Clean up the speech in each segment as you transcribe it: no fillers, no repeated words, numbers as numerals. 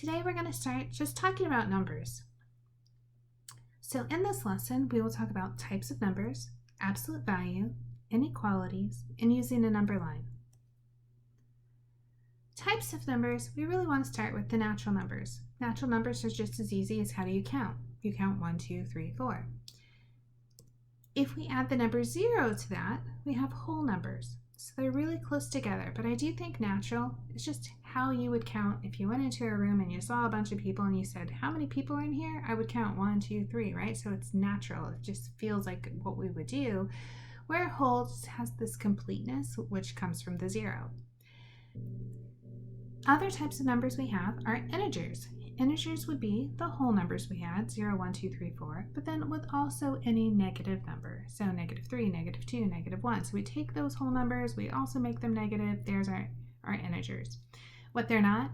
Today we're going to start just talking about numbers. So in this lesson, we will talk about types of numbers, absolute value, inequalities, and using a number line. Types of numbers, we really want to start with the natural numbers. Natural numbers are just as easy as how do you count? You count 1, 2, 3, 4. If we add the number 0 to that, we have whole numbers. So they're really close together, but I do think natural is just how you would count if you went into a room and you saw a bunch of people and you said, how many people are in here? I would count 1, 2, 3, right? So it's natural. It just feels like what we would do, where whole just has this completeness, which comes from the 0. Other types of numbers we have are integers. Integers would be the whole numbers we had, 0, 1, 2, 3, 4, but then with also any negative number. So -3, -2, -1. So we take those whole numbers, we also make them negative. There's our integers. What they're not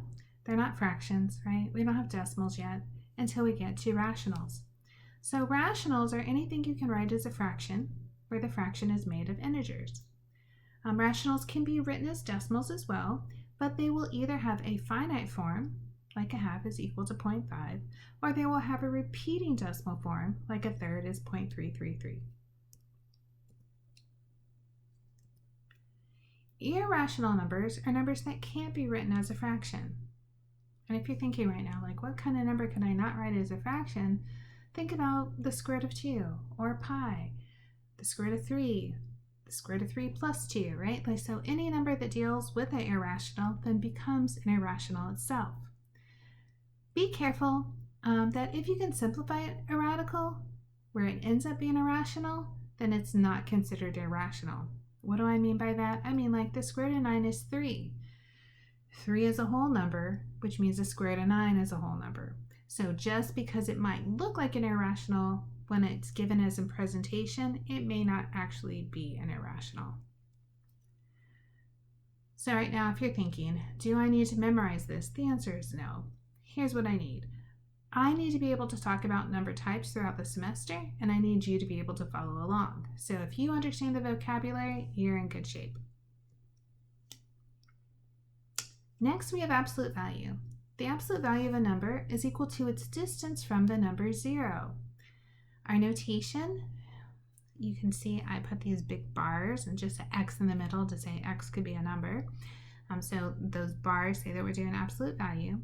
fractions, right? We don't have decimals yet until we get to rationals. So rationals are anything you can write as a fraction, where the fraction is made of integers. Rationals can be written as decimals as well, but they will either have a finite form, like a half is equal to 0.5, or they will have a repeating decimal form, like a third is 0.333. Irrational numbers are numbers that can't be written as a fraction. And if you're thinking right now, like, what kind of number can I not write as a fraction? Think about the square root of 2, or pi, the square root of 3, the square root of 3 plus 2, right? Like, so any number that deals with an irrational then becomes an irrational itself. Be careful that if you can simplify a radical where it ends up being irrational, then it's not considered irrational. What do I mean by that? I mean, like, the square root of 9 is 3. 3 is a whole number, which means the square root of 9 is a whole number. So just because it might look like an irrational when it's given as a presentation, it may not actually be an irrational. So right now, if you're thinking, do I need to memorize this? The answer is no. Here's what I need. I need to be able to talk about number types throughout the semester, and I need you to be able to follow along. So if you understand the vocabulary, you're in good shape. Next, we have absolute value. The absolute value of a number is equal to its distance from the number 0. Our notation, you can see I put these big bars and just an X in the middle to say X could be a number. So those bars say that we're doing absolute value.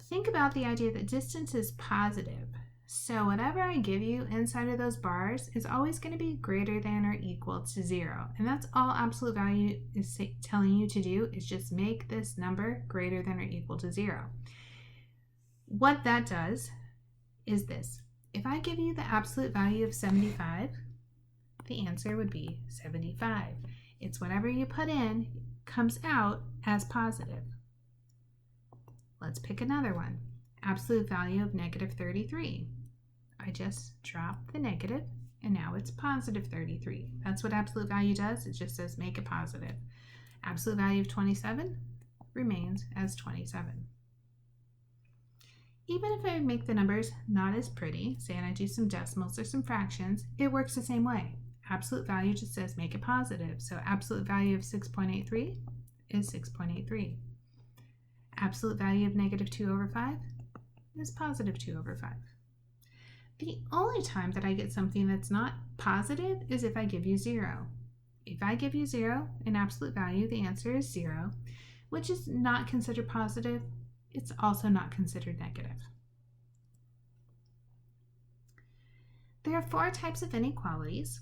Think about the idea that distance is positive. So whatever I give you inside of those bars is always going to be greater than or equal to 0. And that's all absolute value is telling you to do, is just make this number greater than or equal to 0. What that does is this. If I give you the absolute value of 75, the answer would be 75. It's whatever you put in comes out as positive. Let's pick another one. Absolute value of -33. I just dropped the negative and now it's positive 33. That's what absolute value does. It just says make it positive. Absolute value of 27 remains as 27. Even if I make the numbers not as pretty, say and I do some decimals or some fractions, it works the same way. Absolute value just says make it positive. So absolute value of 6.83 is 6.83. Absolute value of -2/5 is positive 2/5. The only time that I get something that's not positive is if I give you 0. If I give you 0 in absolute value, the answer is 0, which is not considered positive. It's also not considered negative. There are 4 types of inequalities.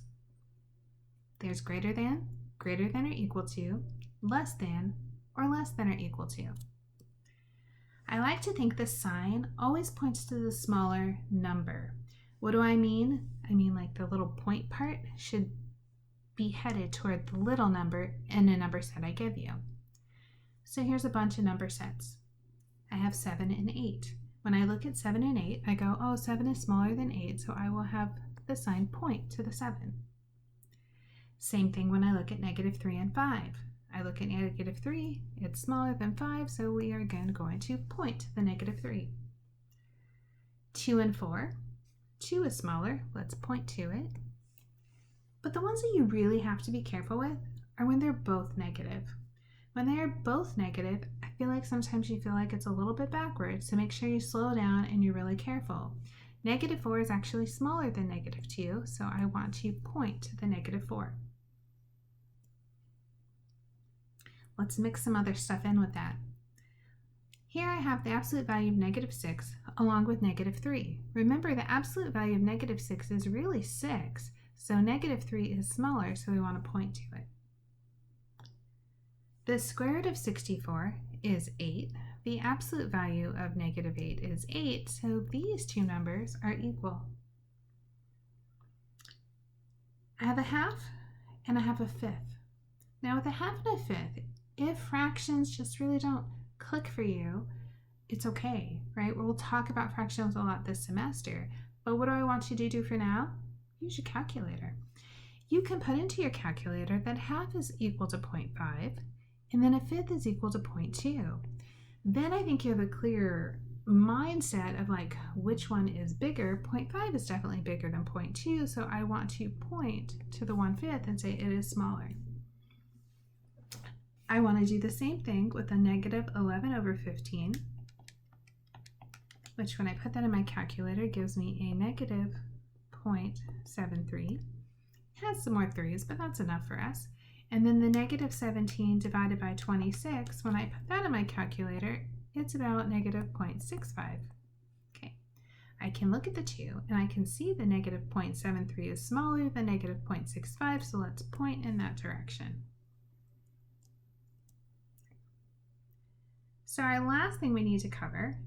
There's greater than or equal to, less than, or less than or equal to. I like to think the sign always points to the smaller number. What do I mean? I mean, like, the little point part should be headed toward the little number in a number set I give you. So here's a bunch of number sets. I have 7 and 8. When I look at 7 and 8, I go, oh, 7 is smaller than 8, so I will have the sign point to the 7. Same thing when I look at -3 and 5. I look at -3, it's smaller than 5, so we are again going to point to the -3. 2 and 4, 2 is smaller, let's point to it. But the ones that you really have to be careful with are when they're both negative. When they are both negative, I feel like sometimes you feel like it's a little bit backwards, so make sure you slow down and you're really careful. Negative 4 is actually smaller than negative 2, so I want to point to the negative 4. Let's mix some other stuff in with that. Here I have the absolute value of negative 6 along with negative 3. Remember, the absolute value of negative 6 is really 6, so negative 3 is smaller, so we want to point to it. The square root of 64 is 8. The absolute value of negative 8 is 8, so these two numbers are equal. I have a half and I have a fifth. Now with a half and a fifth, if fractions just really don't click for you, it's okay, right? We'll talk about fractions a lot this semester, but what do I want you to do for now? Use your calculator. You can put into your calculator that half is equal to 0.5, and then a fifth is equal to 0.2. Then I think you have a clear mindset of like which one is bigger. 0.5 is definitely bigger than 0.2, so I want to point to the 1/5 and say it is smaller. I want to do the same thing with a negative 11 over 15, which when I put that in my calculator gives me a negative 0.73. It has some more 3's, but that's enough for us. And then the negative 17 divided by 26, when I put that in my calculator, it's about negative 0.65. Okay, I can look at the two and I can see the negative 0.73 is smaller than negative 0.65, so let's point in that direction. So our last thing we need to cover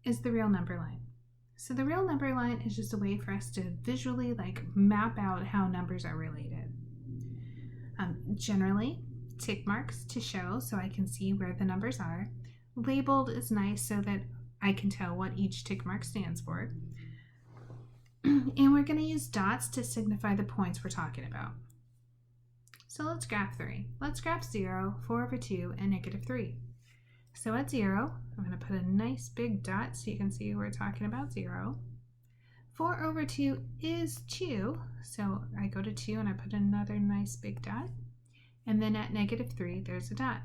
is the real number line. So the real number line is just a way for us to visually map out how numbers are related. Generally, tick marks to show so I can see where the numbers are. Labeled is nice so that I can tell what each tick mark stands for. And we're going to use dots to signify the points we're talking about. So let's graph 3. Let's graph 0, 4 over 2, and negative 3. So at 0, I'm going to put a nice big dot so you can see we're talking about 0. 4 over 2 is 2, so I go to 2 and I put another nice big dot. And then at negative 3, there's a dot.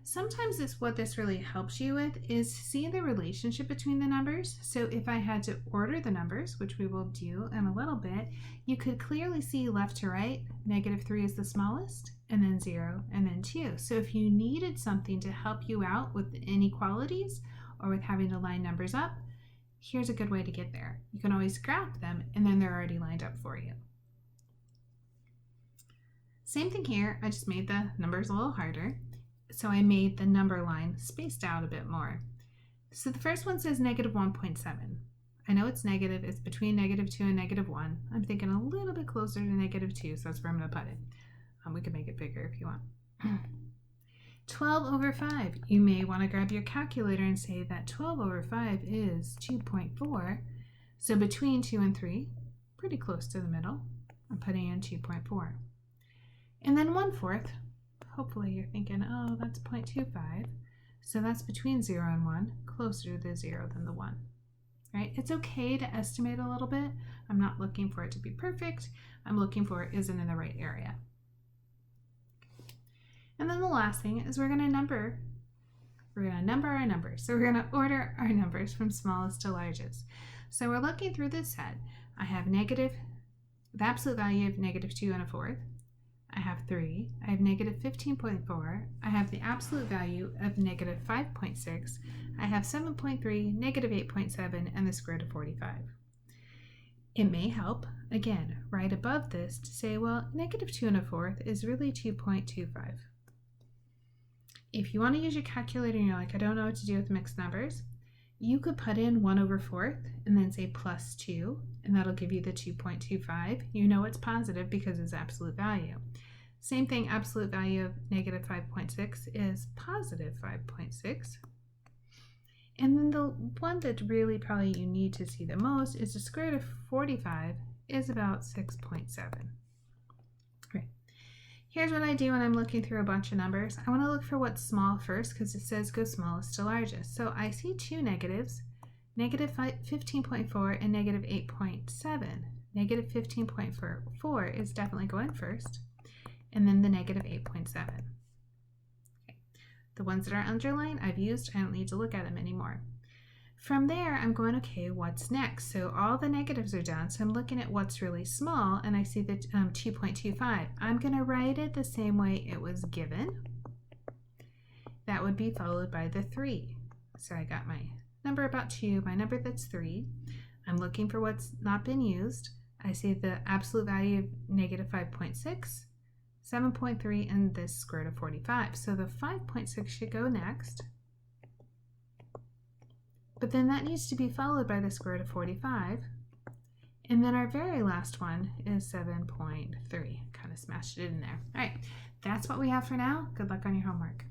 Sometimes what this really helps you with is seeing the relationship between the numbers. So if I had to order the numbers, which we will do in a little bit, you could clearly see left to right, negative 3 is the smallest, and then 0, and then 2. So if you needed something to help you out with inequalities or with having to line numbers up, here's a good way to get there. You can always graph them and then they're already lined up for you. Same thing here, I just made the numbers a little harder. So I made the number line spaced out a bit more. So the first one says negative 1.7. I know it's negative, it's between negative 2 and negative 1. I'm thinking a little bit closer to negative 2, so that's where I'm going to put it. We can make it bigger if you want. 12 over 5. You may want to grab your calculator and say that 12 over 5 is 2.4. So between 2 and 3, pretty close to the middle, I'm putting in 2.4. And then 1/4. Hopefully you're thinking, oh, that's 0.25. So that's between 0 and 1, closer to the 0 than the 1. Right? It's okay to estimate a little bit. I'm not looking for it to be perfect. I'm looking for is it in the right area. And then the last thing is we're going to number our numbers. So we're going to order our numbers from smallest to largest. So we're looking through this set. I have the absolute value of negative 2 and a fourth. I have 3. I have negative 15.4. I have the absolute value of negative 5.6. I have 7.3, negative 8.7, and the square root of 45. It may help, again, right above this to say, well, negative 2 and a fourth is really 2.25. If you want to use your calculator and you're like, I don't know what to do with mixed numbers, you could put in 1 over 4th and then say plus 2, and that'll give you the 2.25. You know it's positive because it's absolute value. Same thing, absolute value of negative 5.6 is positive 5.6. And then the one that really probably you need to see the most is the square root of 45 is about 6.7. Right. Here's what I do when I'm looking through a bunch of numbers. I want to look for what's small first because it says go smallest to largest. So I see two negatives, negative 15.4 and negative 8.7. Negative 15.4 is definitely going first, and then the negative 8.7. The ones that are underlined, I've used. I don't need to look at them anymore. From there, I'm going, okay, what's next? So all the negatives are down, so I'm looking at what's really small, and I see the 2.25. I'm going to write it the same way it was given. That would be followed by the 3. So I got my number about 2, my number that's 3. I'm looking for what's not been used. I see the absolute value of negative 5.6, 7.3, and this square root of 45. So the 5.6 should go next. But then that needs to be followed by the square root of 45. And then our very last one is 7.3. Kind of smashed it in there. All right, that's what we have for now. Good luck on your homework.